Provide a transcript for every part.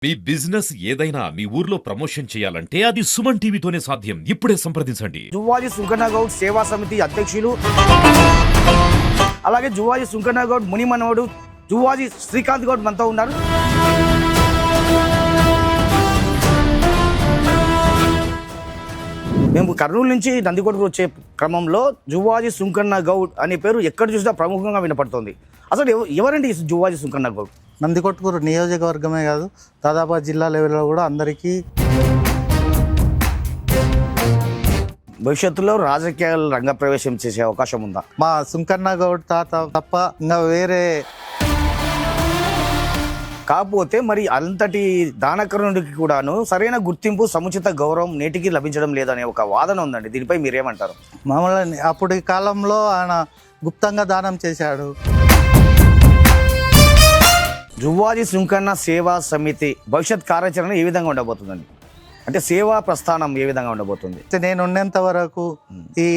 మీ business ఏదైనా మీ ఊర్లో promotion చేయాలంటే అది సుమన్ టీవీతోనే సాధ్యం. ఇప్పుడే సంప్రదించండి. జువ్వాజీ సుంకన్న గౌడ్ సేవా సమితి అధ్యక్షులు, అలాగే జువ్వాజీ సుంకన్న గౌడ్ ముని మనవడు జువ్వాజీ శ్రీకాంత్ గౌడ్ మనతో ఉన్నారు. మేము కర్నూలు నుంచి నందికొట్కు వచ్చే క్రమంలో జువ్వాజీ సుంకన్న గౌడ్ అనే పేరు ఎక్కడ చూసినా ప్రముఖంగా వినపడుతోంది. అసలు ఎవరండి ఈ జువ్వాజీ సుంకన్న గౌడ్? నందికొట్కూరు నియోజకవర్గమే కాదు, దాదాపు జిల్లా లెవెల్లో కూడా అందరికీ భవిష్యత్తులో రాజకీయాల రంగప్రవేశం చేసే అవకాశం ఉందా? మా సుంకన్న గౌడ్ తాత తప్ప ఇంకా వేరే. కాకపోతే మరి అంతటి దానకరుణుడికి కూడాను సరైన గుర్తింపు, సముచిత గౌరవం నేటికి లభించడం లేదనే ఒక వాదన ఉందండి. దీనిపై మీరేమంటారు? మామూలు అప్పటి కాలంలో ఆయన గుప్తంగా దానం చేశాడు. జువ్వాజీ సుంకన్న సేవా సమితి భవిష్యత్ కార్యాచరణ ఏ విధంగా ఉండబోతుందండి? అంటే సేవా ప్రస్థానం ఏ విధంగా ఉండబోతుంది? నేను ఉన్నంత వరకు ఈ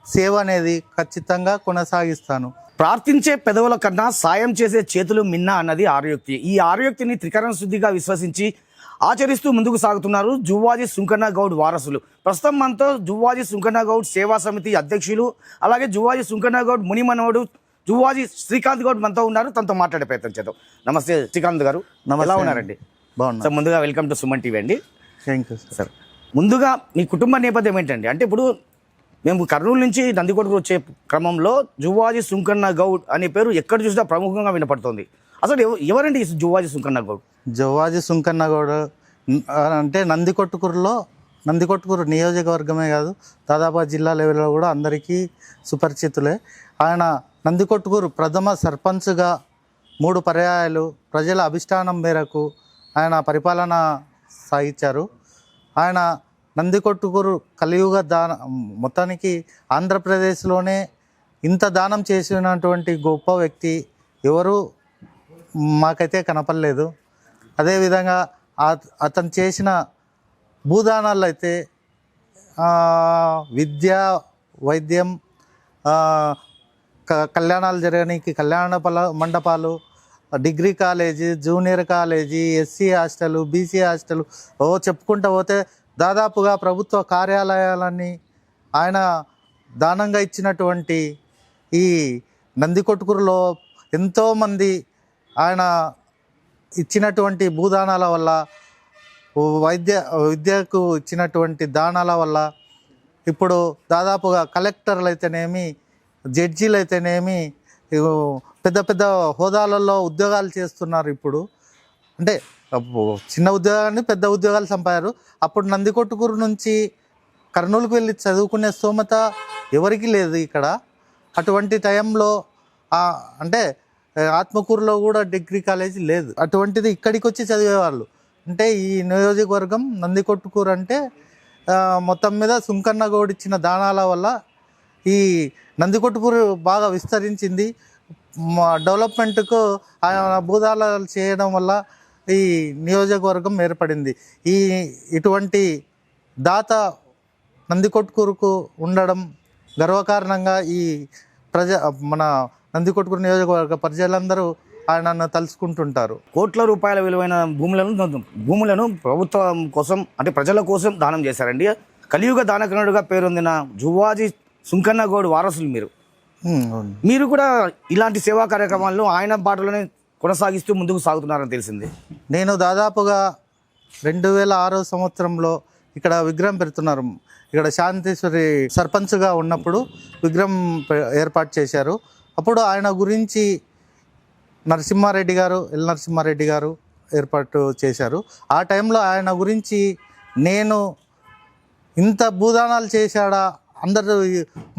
సేవ అనేది ఖచ్చితంగా కొనసాగిస్తాను. ప్రార్థించే పెదవుల కన్నా సాయం చేసే చేతులు మిన్న అన్నది ఆర్యోక్తి. ఈ ఆర్యోక్తిని త్రికరణ శుద్ధిగా విశ్వసించి ఆచరిస్తూ ముందుకు సాగుతున్నారు జువ్వాజీ సుంకన్న గౌడ్ వారసులు. ప్రస్తుతం మనతో జువ్వాజీ సుంకన్న గౌడ్ సేవా సమితి అధ్యక్షులు, అలాగే జువ్వాజీ సుంకన్న గౌడ్ ముని మనవడు జువ్వాజీ శ్రీకాంత్ గౌడ్ మనతో ఉన్నారు. తనతో మాట్లాడే ప్రయత్నం చేద్దాం. నమస్తే శ్రీకాంత్ గారు, ఎలా ఉన్నారండి? బాగున్నా సార్, ముందుగా వెల్కమ్ టు సుమన్ టీవీ అండి. Thank you sir. ముందుగా మీ కుటుంబ నేపథ్యం ఏంటండి? అంటే ఇప్పుడు మేము కర్నూలు నుంచి నందికొట్కు వచ్చే క్రమంలో జువ్వాజీ సుంకన్న గౌడ్ అనే పేరు ఎక్కడ చూసినా ప్రముఖంగా వినపడుతోంది. అసలు ఎవరండి ఈ జువ్వాజీ సుంకన్న గౌడ్? జువ్వాజీ సుంకన్న గౌడ్ అంటే నందికొట్కూరు నియోజకవర్గమే కాదు, దాదాపు జిల్లా లెవెల్లో కూడా అందరికీ సుపరిచితులే. ఆయన నందికొట్కూరు ప్రథమ సర్పంచ్గా 3 పర్యాయాలు ప్రజల అభిష్టానం మేరకు ఆయన పరిపాలన సాగించారు. ఆయన నందికొట్కూరు కలియుగ మొత్తానికి ఆంధ్రప్రదేశ్లోనే ఇంత దానం చేసినటువంటి గొప్ప వ్యక్తి ఎవరు మాకైతే కనపడలేదు. అదేవిధంగా అతను చేసిన భూదానాలు అయితే విద్య, వైద్యం, కళ్యాణాలు జరగడానికి కళ్యాణ మండపాలు, degree college, junior college, SC hostel, BC hostel, చెప్పుకుంటూ పోతే దాదాపుగా ప్రభుత్వ కార్యాలయాలన్నీ ఆయన దానంగా ఇచ్చినటువంటి ఈ నందికొట్కూరులో ఎంతోమంది ఆయన ఇచ్చినటువంటి భూదానాల వల్ల, విద్యకు ఇచ్చినటువంటి దానాల వల్ల ఇప్పుడు దాదాపుగా కలెక్టర్లు అయితేనేమి, జడ్జీలు అయితేనేమి పెద్ద పెద్ద హోదాలలో ఉద్యోగాలు చేస్తున్నారు. ఇప్పుడు అంటే చిన్న ఉద్యోగాన్ని పెద్ద ఉద్యోగాలు సంపాదారు. అప్పుడు నందికొట్కూరు నుంచి కర్నూలుకు వెళ్ళి చదువుకునే స్తోమత ఎవరికి లేదు ఇక్కడ. అటువంటి టైంలో అంటే ఆత్మకూరులో కూడా డిగ్రీ కాలేజీ లేదు. అటువంటిది ఇక్కడికి వచ్చి చదివేవాళ్ళు. అంటే ఈ నియోజకవర్గం నందికొట్కూరు అంటే మొత్తం మీద సుంకన్న గౌడ్ ఇచ్చిన దానాల వల్ల ఈ నందికొట్కూరు బాగా విస్తరించింది. డెవలప్మెంట్కు ఆయన భూదానాలు చేయడం వల్ల ఈ నియోజకవర్గం ఏర్పడింది. ఇటువంటి దాత నందికొట్కూరుకు ఉండడం గర్వకారణంగా ఈ మన నందికొట్కూరు నియోజకవర్గ ప్రజలందరూ ఆయనను తలుచుకుంటుంటారు. కోట్ల రూపాయల విలువైన భూములను ప్రభుత్వం కోసం, అంటే ప్రజల కోసం దానం చేశారండి. కలియుగ దానకరుడుగా పేరొందిన జువ్వాజీ సుంకన్న గౌడ్ వారసులు మీరు కూడా ఇలాంటి సేవా కార్యక్రమాలను ఆయన బాటలోనే కొనసాగిస్తూ ముందుకు సాగుతున్నారని తెలిసింది. నేను దాదాపుగా 2006 సంవత్సరంలో ఇక్కడ విగ్రహం పెడుతున్నారు. ఇక్కడ శాంతేశ్వరి సర్పంచ్గా ఉన్నప్పుడు విగ్రహం ఏర్పాటు చేశారు. అప్పుడు ఆయన గురించి నరసింహారెడ్డి గారు ఏర్పాటు చేశారు. ఆ టైంలో ఆయన గురించి నేను ఇంత భూదానాలు చేశాడా అందరూ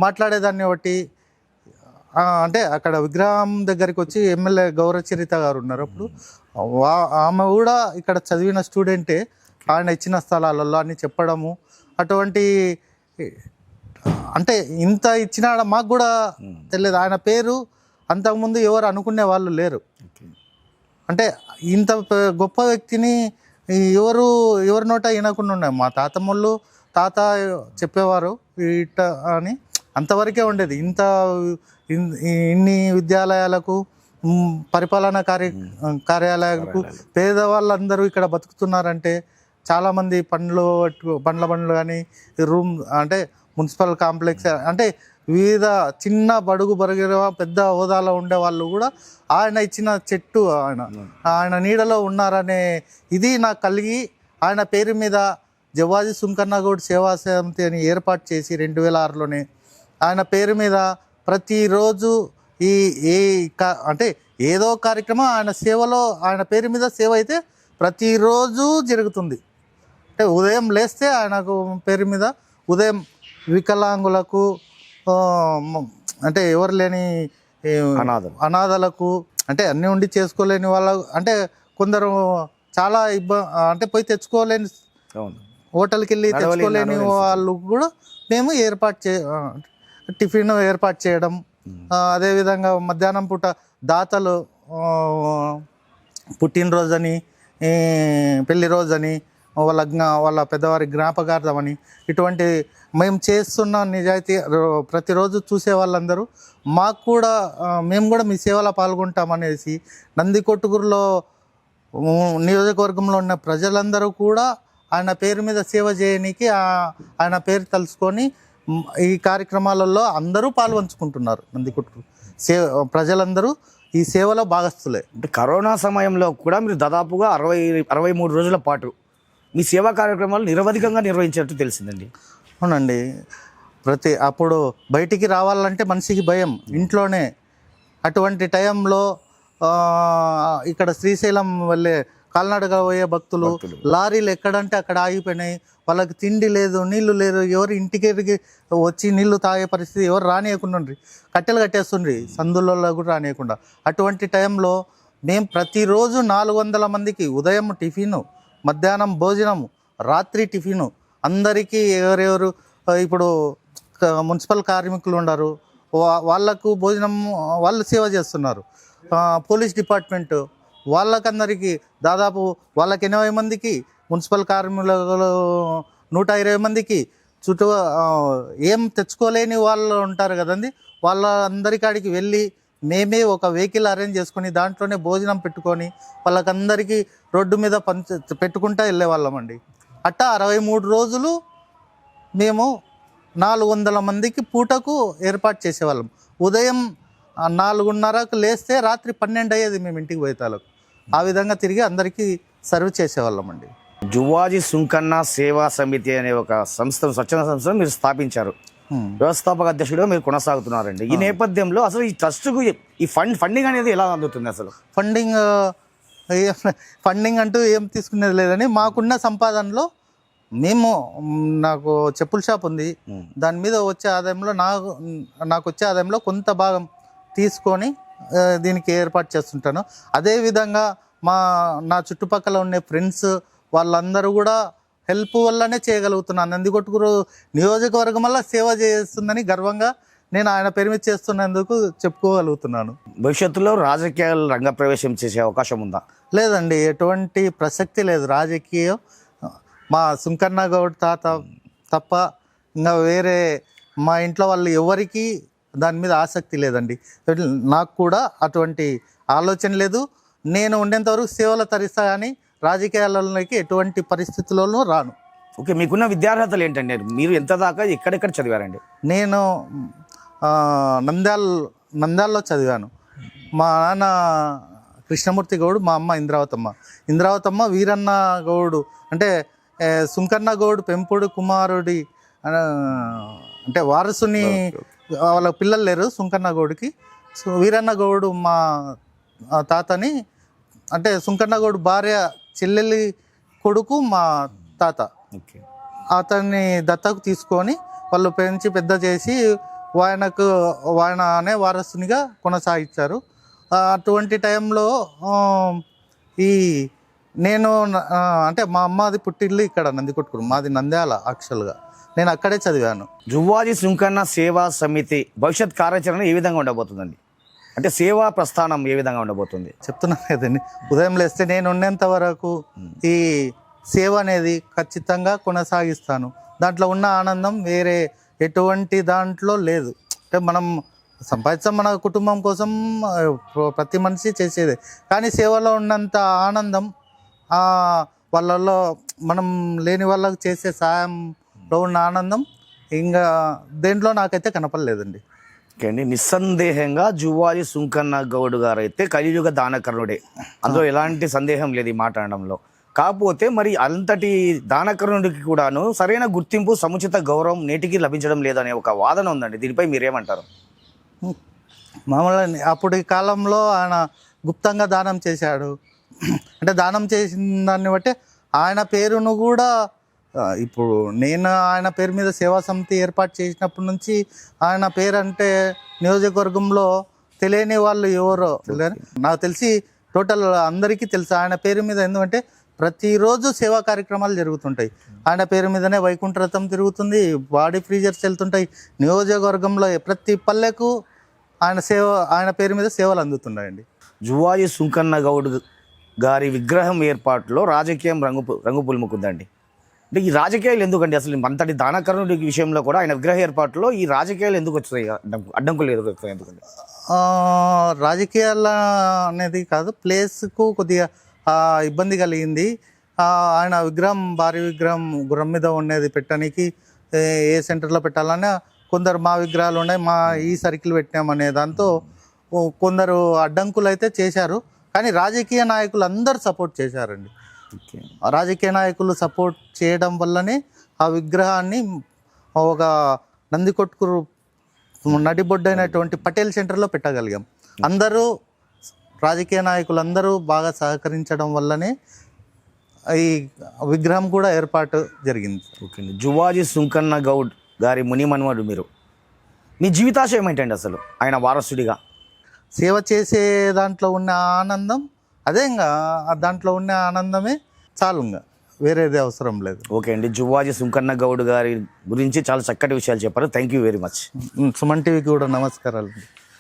మాట్లాడేదాన్ని బట్టి, అంటే అక్కడ విగ్రహం దగ్గరికి వచ్చి ఎమ్మెల్యే గౌరచరిత గారు ఉన్నారు. అప్పుడు ఆమె కూడా ఇక్కడ చదివిన స్టూడెంటే. ఆయన ఇచ్చిన స్థలాలలో అని చెప్పడము, అటువంటి అంటే ఇంత ఇచ్చినాడ మాకు కూడా తెలియదు. ఆయన పేరు అంతకుముందు ఎవరు అనుకునే వాళ్ళు లేరు. అంటే ఇంత గొప్ప వ్యక్తిని ఎవరి నోట వినకుండా ఉన్నాయి. మా తాత చెప్పేవారు ఇట్ట అని, అంతవరకే ఉండేది. ఇన్ని విద్యాలయాలకు పరిపాలనా కార్యాలయాలకు పేదవాళ్ళందరూ ఇక్కడ బతుకుతున్నారంటే చాలామంది పండ్ల బండ్లు కానీ రూమ్ అంటే మున్సిపల్ కాంప్లెక్స్ అంటే వివిధ చిన్న బడుగు బరుగు పెద్ద హోదాలో ఉండే వాళ్ళు కూడా ఆయన ఇచ్చిన చెట్టు ఆయన నీడలో ఉన్నారనే ఇది నాకు కలిగి ఆయన పేరు మీద జవ్వాది సుంకన్న గౌడ్ సేవా సమితి అని ఏర్పాటు చేసి 2006లోనే ఆయన పేరు మీద ప్రతిరోజు అంటే ఏదో కార్యక్రమం ఆయన సేవలో ఆయన పేరు మీద సేవ అయితే ప్రతిరోజు జరుగుతుంది. అంటే ఉదయం లేస్తే ఆయనకు పేరు మీద ఉదయం వికలాంగులకు అంటే ఎవరు లేని అనాథలకు అంటే అన్నీ ఉండి చేసుకోలేని వాళ్ళ అంటే కొందరు చాలా అంటే పోయి తెచ్చుకోలేని హోటల్కి వెళ్ళి తెచ్చుకోలేని వాళ్ళు కూడా మేము టిఫిన్ ఏర్పాటు చేయడం, అదేవిధంగా మధ్యాహ్నం పూట దాతలు పుట్టినరోజని పెళ్లి రోజని వాళ్ళ పెద్దవారి జ్ఞాపకార్థమని ఇటువంటి మేము చేస్తున్న నిజాయితీ ప్రతిరోజు చూసే వాళ్ళందరూ మాకు కూడా మేము కూడా మీ సేవలో పాల్గొంటామనేసి నందికొట్కూరులో నియోజకవర్గంలో ఉన్న ప్రజలందరూ కూడా ఆయన పేరు మీద సేవ చేయడానికి ఆయన పేరు తలుచుకొని ఈ కార్యక్రమాలలో అందరూ పాల్పంచుకుంటున్నారు. నందికొట్కూరు ప్రజలందరూ ఈ సేవలో భాగస్తులే. అంటే కరోనా సమయంలో కూడా మీరు దాదాపుగా 63 రోజుల పాటు మీ సేవా కార్యక్రమాలు నిరవధికంగా నిర్వహించినట్టు తెలిసిందండి. అవునండి. అప్పుడు బయటికి రావాలంటే మనిషికి భయం ఇంట్లోనే. అటువంటి టైంలో ఇక్కడ శ్రీశైలం వెళ్ళే కాలినడక పోయే భక్తులు లారీలు ఎక్కడంటే అక్కడ ఆగిపోయినాయి. వాళ్ళకి తిండి లేదు, నీళ్లు లేదు, ఎవరు ఇంటికి వచ్చి నీళ్లు తాగే పరిస్థితి ఎవరు రానియకుండా కట్టెలు కట్టేస్తుండ్రి, సందులలో కూడా రానియకుండా. అటువంటి టైంలో మేము ప్రతిరోజు 400 మందికి ఉదయం టిఫిను, మధ్యాహ్నం భోజనము, రాత్రి టిఫిను అందరికీ ఎవరెవరు ఇప్పుడు మున్సిపల్ కార్మికులు ఉన్నారు వాళ్ళకు భోజనం వాళ్ళు సేవ చేస్తున్నారు. పోలీస్ డిపార్ట్మెంటు వాళ్ళకందరికీ దాదాపు వాళ్ళకి 80 మందికి, మున్సిపల్ కార్మికులు 120 మందికి, చుట్టూ ఏం తెచ్చుకోలేని వాళ్ళు ఉంటారు కదండి, వాళ్ళందరికాడికి వెళ్ళి మేమే ఒక వెహికల్ అరేంజ్ చేసుకొని దాంట్లోనే భోజనం పెట్టుకొని వాళ్ళకందరికీ రోడ్డు మీద పెట్టుకుంటూ వెళ్ళేవాళ్ళమండి. అట్టా 63 రోజులు మేము 400 మందికి పూటకు ఏర్పాటు చేసేవాళ్ళం. ఉదయం 4:30కు లేస్తే రాత్రి 12 అయ్యేది మేము ఇంటికి పోయేతాలకు. ఆ విధంగా తిరిగి అందరికీ సర్వ్ చేసేవాళ్ళమండి. జువ్వాజీ సుంకన్న సేవా సమితి అనే ఒక సంస్థ, స్వచ్ఛంద సంస్థను మీరు స్థాపించారు. వ్యవస్థాపక అధ్యక్షుడిగా మీరు కొనసాగుతున్నారండి. ఈ నేపథ్యంలో అసలు ఈ ట్రస్ట్కు ఈ ఫండింగ్ అనేది ఎలా అందుతుంది? అసలు ఫండింగ్ అంటూ ఏం తీసుకునేది లేదని మాకున్న సంపాదనలో నాకు చెప్పుల షాప్ ఉంది, దాని మీద వచ్చే ఆదాయంలో నాకు వచ్చే ఆదాయంలో కొంత భాగం తీసుకొని దీనికి ఏర్పాటు చేస్తుంటాను. అదేవిధంగా నా చుట్టుపక్కల ఉండే ఫ్రెండ్స్ వాళ్ళందరూ కూడా హెల్ప్ వల్లనే చేయగలుగుతున్నాను. నందికొట్కూరు నియోజకవర్గం వల్ల సేవ చేస్తుందని గర్వంగా నేను ఆయన పేరు మీద చేస్తున్నందుకు చెప్పుకోగలుగుతున్నాను. భవిష్యత్తులో రాజకీయాలు రంగప్రవేశం చేసే అవకాశం ఉందా? లేదండి, ఎటువంటి ప్రసక్తి లేదు. రాజకీయం మా సుంకన్న గౌడ్ తాత తప్ప ఇంకా వేరే మా ఇంట్లో వాళ్ళు ఎవరికి దాని మీద ఆసక్తి లేదండి. నాకు కూడా అటువంటి ఆలోచన లేదు. నేను ఉండేంతవరకు సేవలు తరిస్తా కానీ రాజకీయాలలోకి ఎటువంటి పరిస్థితుల్లోనూ రాను. ఓకే, మీకున్న విద్యార్హతలు ఏంటండి? మీరు ఎంత దాకా ఎక్కడెక్కడ చదివారండి? నేను నంద్యాలలో చదివాను. మా నాన్న కృష్ణమూర్తి గౌడ్, మా అమ్మ ఇంద్రావతమ్మ వీరన్న గౌడు అంటే సుంకన్న గౌడ్ పెంపుడు కుమారుడి అంటే వారసుని వాళ్ళ పిల్లలు లేరు సుంకన్న గౌడ్కి. వీరన్న గౌడు మా తాతని అంటే సుంకన్న గౌడ్ భార్య చెల్లెలి కొడుకు మా తాత. అతన్ని దత్తకు తీసుకొని వాళ్ళు పెంచి పెద్ద చేసి ఆయన అనే వారసునిగా కొనసాగించారు. అటువంటి టైంలో నేను అంటే మా అమ్మది పుట్టిల్లు ఇక్కడ నందికొట్కూరు, మాది నంద్యాల. యాక్చువల్గా నేను అక్కడే చదివాను. జువ్వాజీ సుంకన్న సేవా సమితి భవిష్యత్ కార్యాచరణ ఏ విధంగా ఉండబోతుందండి? అంటే సేవా ప్రస్థానం ఏ విధంగా ఉండబోతుంది? చెప్తున్నాను కదండి, ఉదయం లేస్తే నేను ఉండేంత వరకు ఈ సేవ అనేది ఖచ్చితంగా కొనసాగిస్తాను. దాంట్లో ఉన్న ఆనందం వేరే ఎటువంటి దాంట్లో లేదు. అంటే మనం సంపాదించడం మన కుటుంబం కోసం ప్రతి మనిషి చేసేదే. కానీ సేవలో ఉన్నంత ఆనందం వాళ్ళలో మనం లేని వాళ్ళకి చేసే సాయంలో ఉన్న ఆనందం ఇంకా దేంట్లో నాకైతే కనపడలేదండి. ఓకే అండి, నిస్సందేహంగా జువ్వాజీ సుంకన్న గౌడ్ గారు అయితే కలియుగ దానకర్ణుడే, అందులో ఎలాంటి సందేహం లేదు ఈ మాట అనడంలో. కాకపోతే మరి అంతటి దానకర్ణుడికి కూడాను సరైన గుర్తింపు, సముచిత గౌరవం నేటికి లభించడం లేదనే ఒక వాదన ఉందండి. దీనిపై మీరేమంటారు? మామూలు అప్పటి కాలంలో ఆయన గుప్తంగా దానం చేశాడు. అంటే దానం చేసిన దాన్ని బట్టి ఆయన పేరును కూడా ఇప్పుడు నేను ఆయన పేరు మీద సేవా సమితి ఏర్పాటు చేసినప్పటి నుంచి ఆయన పేరు అంటే నియోజకవర్గంలో తెలియని వాళ్ళు ఎవరో నాకు తెలిసి టోటల్ అందరికీ తెలుసు ఆయన పేరు మీద. ఎందుకంటే ప్రతిరోజు సేవా కార్యక్రమాలు జరుగుతుంటాయి. ఆయన పేరు మీదనే వైకుంఠ రథం తిరుగుతుంది, బాడీ ఫ్రీజర్స్ వెళ్తుంటాయి. నియోజకవర్గంలో ప్రతి పల్లెకు ఆయన పేరు మీద సేవలు అందుతున్నాయండి. జువ్వాజీ సుంకన్న గౌడ్ గారి విగ్రహం ఏర్పాటులో రాజకీయం రంగు పులుముకుందండి. అంటే ఈ రాజకీయాలు ఎందుకండి? అసలు అంతటి దానకర్ణుడి విషయంలో కూడా ఆయన విగ్రహ ఏర్పాటులో ఈ రాజకీయాలు ఎందుకు వచ్చాయి? అడ్డంకులు ఎందుకండి? రాజకీయాల అనేది కాదు, ప్లేస్కు కొద్దిగా ఇబ్బంది కలిగింది. ఆయన విగ్రహం, భారీ విగ్రహం గుర్రం మీద ఉండేది పెట్టడానికి ఏ సెంటర్లో పెట్టాలన్నా కొందరు మా విగ్రహాలు ఉన్నాయి, మా ఈ సర్కిల్ పెట్టామనే దాంతో కొందరు అడ్డంకులు అయితే చేశారు. కానీ రాజకీయ నాయకులు అందరూ సపోర్ట్ చేశారండి. రాజకీయ నాయకులు సపోర్ట్ చేయడం వల్లనే ఆ విగ్రహాన్ని ఒక నందికొట్కూరు నడిబొడ్డైనటువంటి పటేల్ సెంటర్లో పెట్టగలిగాం. అందరూ రాజకీయ నాయకులు అందరూ బాగా సహకరించడం వల్లనే ఈ విగ్రహం కూడా ఏర్పాటు జరిగింది. ఓకే అండి, జువ్వాజీ సుంకన్న గౌడ్ గారి మునిమన్మడు మీరు, మీ జీవితాశయం ఏంటండి అసలు ఆయన వారసుడిగా? సేవ చేసే దాంట్లో ఉన్న ఆనందం అదే, ఇంకా దాంట్లో ఉన్న ఆనందమే చాలు, ఇంకా వేరేది అవసరం లేదు. ఓకే అండి, జువ్వాజీ సుంకన్న గౌడ్ గారి గురించి చాలా చక్కటి విషయాలు చెప్పారు. Thank you very much. Suman టీవీకి కూడా నమస్కారాలు.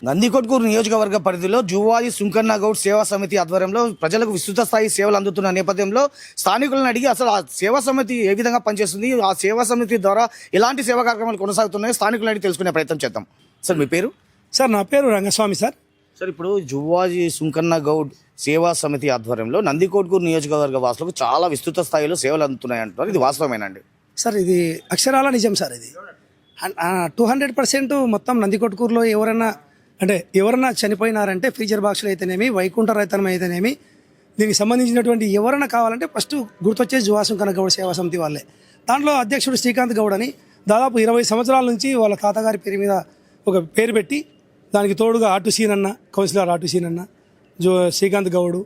నందికొట్కూరు నియోజకవర్గ పరిధిలో జువ్వాజీ సుంకన్న గౌడ్ సేవా సమితి ఆధ్వర్యంలో ప్రజలకు విస్తృత స్థాయి సేవలు అందుతున్న నేపథ్యంలో స్థానికులను అడిగి అసలు ఆ సేవా సమితి ఏ విధంగా పనిచేస్తుంది, ఆ సేవా సమితి ద్వారా ఎలాంటి సేవా కార్యక్రమాలు కొనసాగుతున్నాయో స్థానికులను అడిగి తెలుసుకునే ప్రయత్నం చేద్దాం. సార్ మీ పేరు? సార్ నా పేరు రంగస్వామి సార్. సార్ ఇప్పుడు జువ్వాజీ సుంకన్న గౌడ్ సేవా సమితి ఆధ్వర్యంలో నందికొట్కూరు నియోజకవర్గ వాసులకు చాలా విస్తృత స్థాయిలో సేవలు అందుతున్నాయి అంటున్నారు, ఇది వాస్తవమేనండి? సార్ ఇది అక్షరాల నిజం సార్. ఇది 200% మొత్తం నందికొట్కూరులో ఎవరైనా చనిపోయినారంటే ఫ్రీజర్ బాక్సులు అయితేనేమి, వైకుంఠ రైతనం అయితేనేమి, దీనికి సంబంధించినటువంటి ఎవరైనా కావాలంటే ఫస్ట్ గుర్తొచ్చేది జువ్వాజీ సుంకన్న గౌడ్ సేవా సమితి వాళ్ళే. దాంట్లో అధ్యక్షుడు శ్రీకాంత్ గౌడ్ అని దాదాపు 20 సంవత్సరాల నుంచి వాళ్ళ తాతగారి పేరు మీద ఒక పేరు పెట్టి దానికి తోడుగా ఆటుసీనన్న, కౌన్సిలర్ ఆటుసీనన్న, శ్రీకాంత్ గౌడు,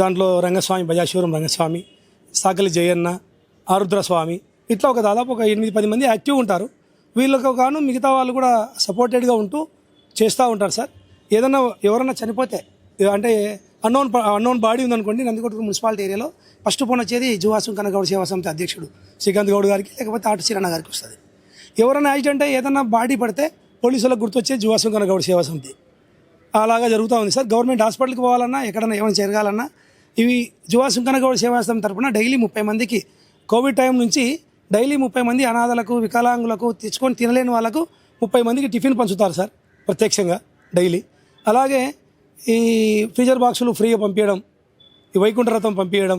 దాంట్లో రంగస్వామి, బజాశూరం రంగస్వామి, సాకలి జయన్న, ఆరుద్రస్వామి, ఇట్లా దాదాపు ఒక 8-10 మంది యాక్టివ్ ఉంటారు. వీళ్ళకు గాను మిగతా వాళ్ళు కూడా సపోర్టెడ్గా ఉంటూ చేస్తూ ఉంటారు సార్. ఎవరన్నా చనిపోతే అంటే అన్నోన్ బాడీ ఉందనుకోండి, నందికొట్కూరు మున్సిపాలిటీ ఏరియాలో ఫస్ట్ ఫోన్ వచ్చేది జువ్వాజీ సుంకన్న గౌడ్ సేవా సమితి అధ్యక్షుడు శ్రీకాంత్ గౌడ్ గారికి, లేకపోతే ఆటుసీనన్న గారికి వస్తుంది. ఎవరైనా యాక్సిడెంట్ ఏదన్నా బాడీ పడితే పోలీసులకు గుర్తొచ్చేది జువ్వాజీ సుంకన్న గౌడ్ సేవా సమితి. అలాగా జరుగుతూ ఉంది సార్. గవర్నమెంట్ హాస్పిటల్కి పోవాలన్నా, ఎక్కడన్నా ఏమైనా జరగాలన్నా ఇవి జువ్వాజీ సుంకన్న గౌడ్ సేవా సమితి తరఫున డైలీ 30 మందికి, కోవిడ్ టైం నుంచి డైలీ 30 మంది అనాథలకు, వికలాంగులకు, తెచ్చుకొని తినలేని వాళ్ళకు 30 మందికి టిఫిన్ పంచుతారు సార్ ప్రత్యక్షంగా డైలీ. అలాగే ఈ ఫ్రీజర్ బాక్సులు ఫ్రీగా పంపించడం, ఈ వైకుంఠ రథం పంపించడం,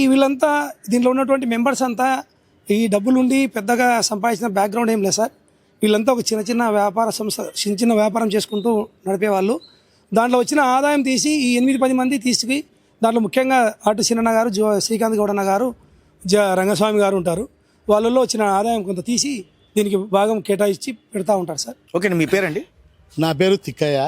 వీళ్ళంతా దీంట్లో ఉన్నటువంటి మెంబర్స్ అంతా ఈ డబ్బులుండి పెద్దగా సంపాదించిన బ్యాక్గ్రౌండ్ ఏం లేదు సార్. వీళ్ళంతా ఒక చిన్న వ్యాపార సంస్థ, చిన్న వ్యాపారం చేసుకుంటూ నడిపేవాళ్ళు. దాంట్లో వచ్చిన ఆదాయం తీసి ఈ 8-10 మంది తీసుకు, దాంట్లో ముఖ్యంగా ఆటుసీనన్న గారు, శ్రీకాంత్ గౌడన్న గారు, రంగస్వామి గారు ఉంటారు. వాళ్ళల్లో వచ్చిన ఆదాయం కొంత తీసి దీనికి భాగం కేటాయించి పెడతా ఉంటారు సార్. ఓకే, మీ పేరండి? నా పేరు తిక్కయ్య.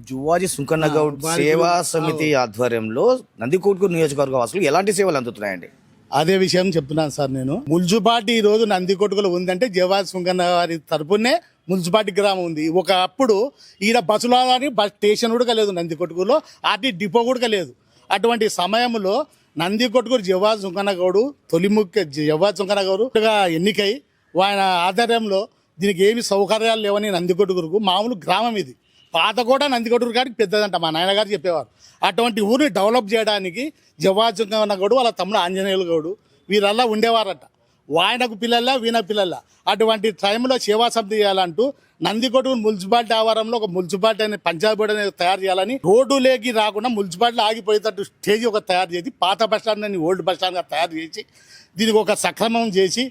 జువ్వాజీ సుంకన్న గౌడ్ సేవా సమితి ఆధ్వర్యంలో నందికొట్కూరు నియోజకవర్గ వాసులు ఎలాంటి సేవలు అందుతున్నాయండి? అదే విషయం చెప్తున్నాను సార్. నేను మున్సిపాలిటీ ఈ రోజు నందికొట్కూరులో ఉందంటే జువ్వాజీ సుంకన్న గారి తరపునే మున్సిపాలిటీ గ్రామం ఉంది. ఒకప్పుడు ఈడ బస్సులు బస్ స్టేషన్ కూడా లేదు, నందికొట్కూరులో ఆర్టీ డిపో కూడా లేదు. అటువంటి సమయంలో నందికొట్కూరు జువ్వాజీ సుంకన్న గౌడు తొలి ముఖ్య జువ్వాజీ సుంకన్న గౌడు ఎన్నికై ఆయన ఆధ్వర్యంలో దీనికి ఏమి సౌకర్యాలు లేవని నందికొట్కూరుకు మామూలు గ్రామం ఇది. పాతకోట నందికొట్కూరు కాడికి పెద్దదంట మా నాయనగారు చెప్పేవారు. అటువంటి ఊరిని డెవలప్ చేయడానికి జువ్వాజీ సుంకన్న గౌడు వాళ్ళ తమ్ముడు ఆంజనేయులు గౌడు వీరల్లా ఉండేవారట. ఆయనకు పిల్లల వీణ పిల్లల అటువంటి టైంలో సేవా సమితి చేయాలంటూ నందికొట్టు మున్సిపాలిటీ ఆవరణలో ఒక మున్సిపాలిటీ అనే పంచాయతీ బోర్డు అనేది తయారు చేయాలని రోడ్డు లేకి రాకుండా మున్సిపాలిటీ ఆగిపోయేటట్టు స్టేజ్ ఒక తయారు చేసి పాత బస్ స్టాండ్ అని ఓల్డ్ బస్ స్టాండ్గా తయారు చేసి దీనికి ఒక సక్రమం చేసి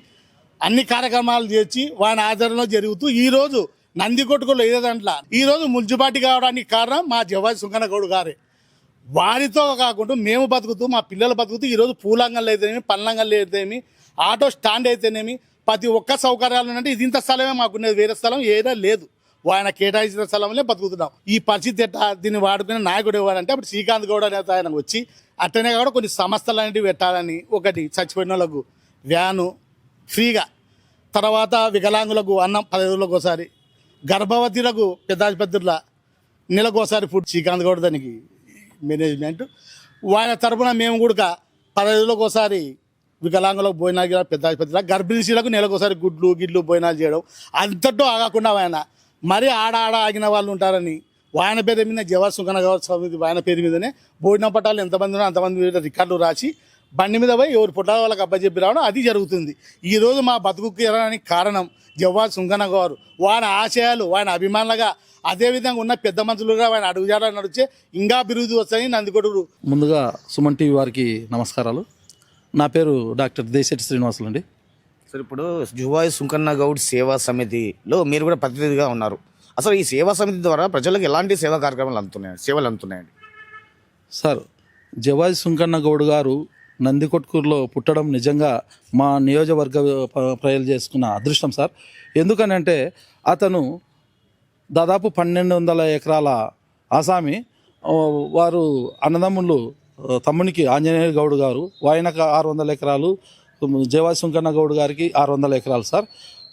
అన్ని కార్యక్రమాలు చేసి వాని ఆధారంలో జరుగుతూ ఈరోజు నందికొట్టుకులో ఏదంట్లా ఈరోజు మున్సిపాలిటీ కావడానికి కారణం మా జవాజీ సుంకన్న గౌడ్ గారే. వారితో కాకుండా మేము బతుకుతూ మా పిల్లలు బతుకుతూ ఈరోజు పూలంగంలో అయితేనేమి పల్లంగంలో అయితేనేమి ఆటో స్టాండ్ అయితేనేమి ప్రతి ఒక్క సౌకర్యాలు అంటే ఇది ఇంత స్థలమే మాకున్నది, వేరే స్థలం ఏదో లేదు. ఆయన కేటాయించిన స్థలంలో బతుకుతున్నాం. ఈ పరిస్థితి ఎట్లా దీన్ని వాడుకునే నాయకుడు ఎవరంటే అప్పుడు శ్రీకాంత్ గౌడ్ అనే ఆయన వచ్చి అట్టనే కూడా కొన్ని సంస్థలు అనేవి పెట్టాలని, ఒకటి చచ్చిపోయిన వాళ్ళకు వ్యాను ఫ్రీగా, తర్వాత వికలాంగులకు అన్నం 10 రోజులకు ఒకసారి, గర్భవతులకు పెద్దాసుపత్రుల నెలకోసారి ఫుడ్. శ్రీకాంత్ గౌడ్ దానికి మేనేజ్మెంట్ వాళ్ళ తరఫున మేము కూడా 10 రోజులకు ఒకసారి వికలాంగులకు భోజనాలు, పెద్ద ఆసుపత్రుల గర్భిణీలకు నెలకోసారి గిడ్లు భోజనాలు చేయడం. అంతటో ఆగకుండా ఆయన మరీ ఆడ ఆగిన వాళ్ళు ఉంటారని ఆయన పేరు మీద జవాజీ సుంకన్న గౌడ్ సమితి ఆయన పేరు మీదనే భోజన పట్టాలు ఎంతమంది ఉన్నా అంతమంది రికార్డులు రాసి బండి మీద పోయి ఎవరు పుట్టాల వాళ్ళకి అప్పచెప్పి రావడం అది జరుగుతుంది. ఈరోజు మా బతుకుకి ఎరడానికి కారణం జవాజీ సుంకన్న గారు. వారి ఆశయాలు ఆయన అభిమానులుగా అదేవిధంగా ఉన్న పెద్ద మనుషులుగా ఆయన అడుగుజాడని నడిచే ఇంకా అభివృద్ధి వస్తాయని నందికొట్టు. ముందుగా సుమన్ టీవీ వారికి నమస్కారాలు. నా పేరు డాక్టర్ దేశెట్టి శ్రీనివాసులు అండి. సార్, ఇప్పుడు జువాజీ సుంకన్న గౌడ్ సేవా సమితిలో మీరు కూడా ప్రతినిధిగా ఉన్నారు. అసలు ఈ సేవా సమితి ద్వారా ప్రజలకు ఎలాంటి సేవా కార్యక్రమాలు సేవలు అందుతున్నాయండి? సార్, జవాజీ సుంకన్న గౌడ్ గారు నందికొట్కూరులో పుట్టడం నిజంగా మా నియోజకవర్గ ప్రజలు చేసుకున్న అదృష్టం సార్. ఎందుకనంటే అతను దాదాపు 1200 ఎకరాల ఆసామి. వారు అన్నదమ్ములు, తమ్మునికి ఆంజనేయ గౌడ్ గారు, ఆయనకు 600 ఎకరాలు, జవాజీ సుంకన్న గౌడ్ గారికి 600 ఎకరాలు సార్.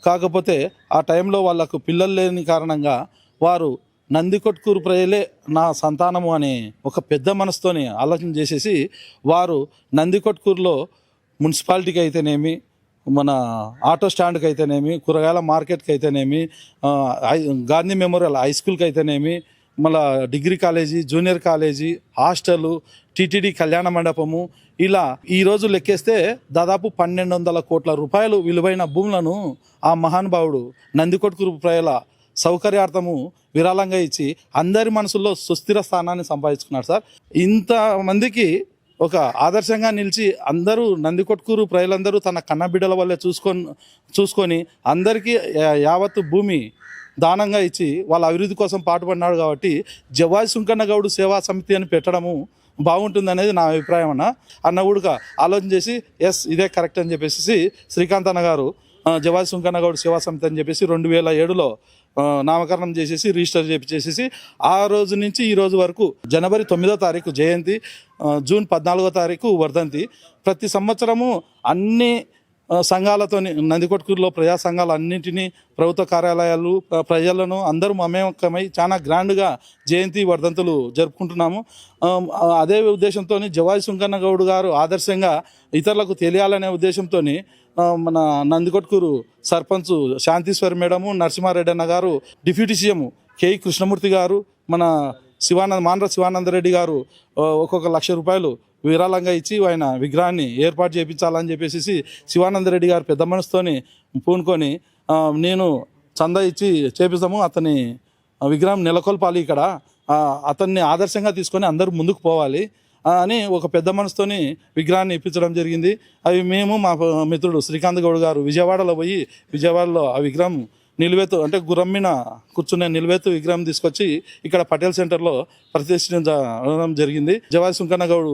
కాకపోతే ఆ టైంలో వాళ్ళకు పిల్లలు లేని కారణంగా వారు నందికొట్కూరు ప్రజలే నా సంతానము అనే ఒక పెద్ద మనసుతోని ఆలోచన చేసేసి వారు నందికొట్కూరులో మున్సిపాలిటీకి అయితేనేమి, మన ఆటో స్టాండ్కి అయితేనేమి, కూరగాయల మార్కెట్కి అయితేనేమి, గాంధీ మెమోరియల్ హై స్కూల్కి అయితేనేమి, మళ్ళా degree college, junior college, hostel, TTD కళ్యాణ మండపము, ఇలా ఈరోజు లెక్కేస్తే దాదాపు 1200 కోట్ల రూపాయలు విలువైన భూములను ఆ మహానుభావుడు నందికొట్కూరు ప్రజల సౌకర్యార్థము విరాళంగా ఇచ్చి అందరి మనసుల్లో సుస్థిర స్థానాన్ని సంపాదించుకున్నాడు సార్. ఇంతమందికి ఒక ఆదర్శంగా నిలిచి అందరూ నందికొట్కూరు ప్రజలందరూ తన కన్నబిడ్డల వల్లే చూసుకొని అందరికీ యావత్తు భూమి దానంగా ఇచ్చి వాళ్ళ అభివృద్ధి కోసం పాటుపడినాడు. కాబట్టి జవాజీ సుంకన్న గౌడ్ సేవా సమితి అని పెట్టడము బాగుంటుంది అనేది నా అభిప్రాయం అన్న కూడా ఆలోచన చేసి ఇదే కరెక్ట్ అని చెప్పేసి శ్రీకాంత్ అన్న గారు జవాజీ సుంకన్న గౌడ్ సేవా సమితి అని చెప్పేసి 2007లో నామకరణం చేసేసి రిజిస్టర్ చేసేసి ఆ రోజు నుంచి ఈ రోజు వరకు జనవరి 9వ తారీఖు జయంతి, జూన్ 14వ తారీఖు వర్ధంతి. ప్రతి సంవత్సరము అన్ని సంఘాలతో నందికొట్కూరులో ప్రజా సంఘాలు అన్నింటినీ, ప్రభుత్వ కార్యాలయాలు, ప్రజలను అందరూ మమేకమై చాలా గ్రాండ్గా జయంతి వర్ధంతులు జరుపుకుంటున్నాము. అదే ఉద్దేశంతో జవాజీ సుంకన్న గౌడ్ గారు ఆదర్శంగా ఇతరులకు తెలియాలనే ఉద్దేశంతో మన నందికొట్కూరు సర్పంచ్ శాంతీశ్వరి మేడము, నరసింహారెడ్డి అన్న గారు, డిప్యూటీ సీఎం కె కృష్ణమూర్తి గారు, మన మాండ్ర శివానందరెడ్డి గారు ఒక్కొక్క ₹1,00,000 విరాళంగా ఇచ్చి ఆయన విగ్రహాన్ని ఏర్పాటు చేయించాలని చెప్పేసి శివానందరెడ్డి గారు పెద్ద మనసుతోని పూనుకొని నేను చందా ఇచ్చి చేపిస్తాము, అతని విగ్రహం నెలకొల్పాలి, ఇక్కడ అతన్ని ఆదర్శంగా తీసుకొని అందరూ ముందుకు పోవాలి అని ఒక పెద్ద మనసుతోని విగ్రహాన్ని ఇప్పించడం జరిగింది. అవి మేము మా మిత్రుడు శ్రీకాంత్ గౌడ్ గారు విజయవాడలో ఆ విగ్రహం నిలువెత్తు అంటే గుర్రం మీద కూర్చునే నిలువెత్తు విగ్రహం తీసుకొచ్చి ఇక్కడ పటేల్ సెంటర్లో ప్రతిష్ఠించడం జరిగింది. జవాజీ సుంకన్న గౌడ్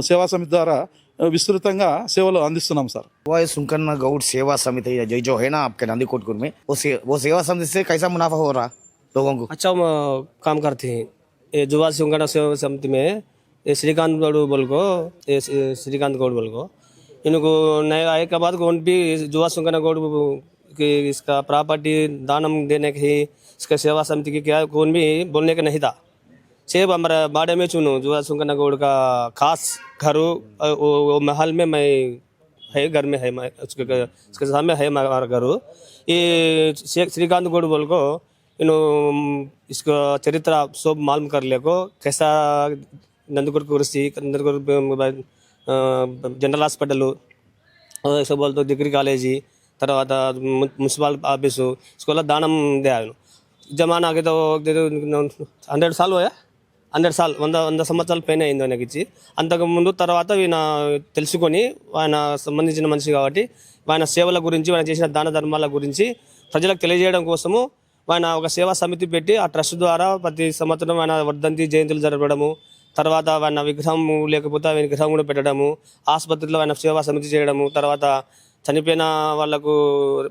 సేవా సమితి ద్వారా విస్తృతంగా సేవలు అందిస్తున్నాం సార్. जवाजी सुंकन्ना गौड सेवा समिति जो है ना आपके नंदीकोटपुर में, वो सेवा समिति से कैसा मुनाफा हो रहा लोगों को? अच्छा काम करते हैं ये जवाजी सुंकन्ना सेवा समिति में। ये श्रीकांत गौड़ बोल को इनको नए आए के बाद कौन भी जवाजी सुंकन्ना गौड़ कि इसका प्रॉपर्टी दानम देने की इसका सेवा समिति की क्या कौन भी बोलने का नहीं था। सेब हमारा बाड़े में चुनो जवाजी सुंकन्ना गौड़ का खास घर वो महल में मैं है, घर में है, उसके सामने है हमारा घर। ये श्रीकांत गौड़ बोल को इसका चरित्र सब मालूम कर ले को कैसा नंदगुर कुर्सी, नंदगुर जनरल हॉस्पिटल, ऐसे बोल तो डिग्री कॉलेजी తర్వాత మున్సిపల్ ఆఫీసు స్కూల్లో దానం దే ఆయన జమానా ఆగే తో 100 సార్లు పోయా 100 సార్లు 100 సంవత్సరాల పైన అయింది ఆయనకి ఇచ్చి. అంతకు ముందు తర్వాత ఈయన తెలుసుకొని ఆయన సంబంధించిన మనిషి కాబట్టి ఆయన సేవల గురించి ఆయన చేసిన దాన ధర్మాల గురించి ప్రజలకు తెలియజేయడం కోసము ఆయన ఒక సేవా సమితి పెట్టి ఆ ట్రస్ట్ ద్వారా ప్రతి సంవత్సరం ఆయన వర్ధంతి జయంతులు జరపడము, తర్వాత ఆయన విగ్రహం లేకపోతే ఆయన విగ్రహం కూడా పెట్టడము, ఆసుపత్రిలో ఆయన సేవా సమితి చేయడము, తర్వాత చనిపోయిన వాళ్లకు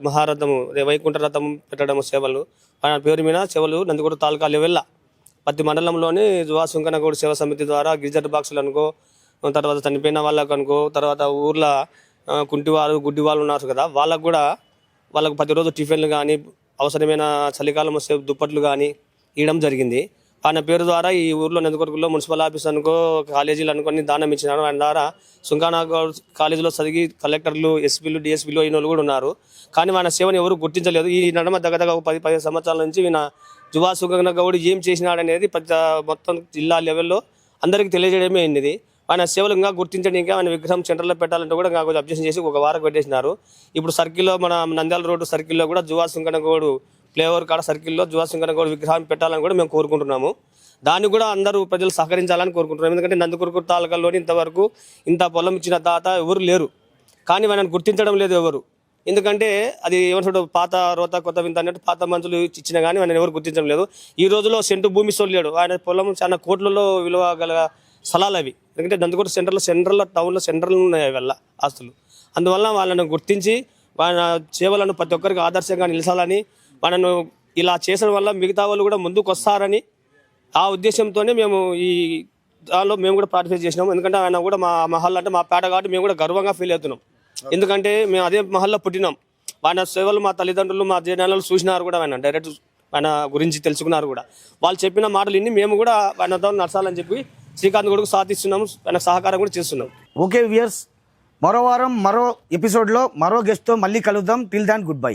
మహారథము వైకుంఠ రథం పెట్టడము సేవలు. ఆయన పేరు మీద సేవలు నందికొట్టు తాలూకా లెవెల్లా ప్రతి మండలంలోని జువా సుంకన్న గౌడ్ సేవా సమితి ద్వారా గిరిజర్ బాక్సులు అనుకో, తర్వాత చనిపోయిన వాళ్ళకు అనుకో, తర్వాత ఊర్లో కుంటివారు గుడ్డి వాళ్ళు ఉన్నారు కదా వాళ్ళకు ప్రతిరోజు టిఫిన్లు కానీ అవసరమైన చలికాలం వస్తే దుప్పట్లు కానీ ఇవ్వడం జరిగింది. ఆయన పేరు ద్వారా ఈ ఊర్లో నందికొట్టుకులో మున్సిపల్ ఆఫీస్ అనుకో కాలేజీలు అనుకొని దానం ఇచ్చినారు. ఆయన ద్వారా సుంకన్న గౌడ్ కాలేజీలో చదివి కలెక్టర్లు ఎస్పీలు డిఎస్పీలు అయిన వాళ్ళు కూడా ఉన్నారు. కానీ ఆయన సేవను ఎవరు గుర్తించలేదు. ఈ నడమ దగ్గర 10-15 సంవత్సరాల నుంచి ఈయన జువా సుంకన్న గౌడ్ ఏం చేసినాడనేది మొత్తం జిల్లా లెవెల్లో అందరికీ తెలియజేయడమే అయింది. ఆయన సేవలు ఇంకా గుర్తించడానికి ఆయన విగ్రహం సెంటర్లో పెట్టాలంటే కూడా ఇంకా కొంచెం అబ్జెక్షన్ చేసి ఒక వారం పెట్టేసినారు. ఇప్పుడు సర్కిల్లో మన నంద్యాల రోడ్డు సర్కిల్లో కూడా జువా సుంకన్న గౌడ్ ఫ్లేవర్ కాడ సర్కిల్లో జువా సుంకన్న గౌడ్ విగ్రహం పెట్టాలని కూడా మేము కోరుకుంటున్నాము. దాన్ని కూడా అందరూ ప్రజలు సహకరించాలని కోరుకుంటున్నాం. ఎందుకంటే నందికొట్టు తాలూకాలోని ఇంతవరకు ఇంత పొలం ఇచ్చిన తాత ఎవరు లేరు, కానీ ఆయనను గుర్తించడం లేదు ఎవరు. ఎందుకంటే అది ఏమంటాడు పాత రోత కొత్త వింత అన్నట్టు పాత మనుషులు ఇచ్చినా కానీ ఆయన ఎవరు గుర్తించడం లేదు. ఈ రోజులో సెంటు భూమి సోలేడు. ఆయన పొలం చాలా కోట్లలో విలువ గల స్థలాలు అవి. ఎందుకంటే నందికొట్టు సెంట్రల్లో టౌన్లో సెంట్రల్ ఉన్నాయి వల్ల ఆస్తులు. అందువల్ల వాళ్ళను గుర్తించి వాళ్ళ సేవలను ప్రతి ఒక్కరికి ఆదర్శంగా నిలసాలని, వాళ్ళను ఇలా చేసడం వల్ల మిగతా వాళ్ళు కూడా ముందుకు వస్తారని ఆ ఉద్దేశంతోనే మేము ఈ దానిలో మేము కూడా పార్టిసిపేట్ చేసినాము. ఎందుకంటే ఆయన కూడా మా మహల్ అంటే మా పేట కాబట్టి మేము కూడా గర్వంగా ఫీల్ అవుతున్నాం. ఎందుకంటే మేము అదే మహల్లో పుట్టినాం. ఆయన సేవలు మా తల్లిదండ్రులు మా జనాలు చూసినారు కూడా, ఆయన డైరెక్ట్ ఆయన గురించి తెలుసుకున్నారు కూడా. వాళ్ళు చెప్పిన మాటలు ఇన్ని మేము కూడా ఆయనతో నడచాలని చెప్పి శ్రీకాంత్ గౌడ్కు సాధిస్తున్నాము, ఆయన సహకారం కూడా చేస్తున్నాం. ఓకే వ్యూయర్స్, మరో వారం మరో ఎపిసోడ్లో మరో గెస్ట్తో మళ్ళీ కలుద్దాం. టిల్ దాన్ గుడ్ బై.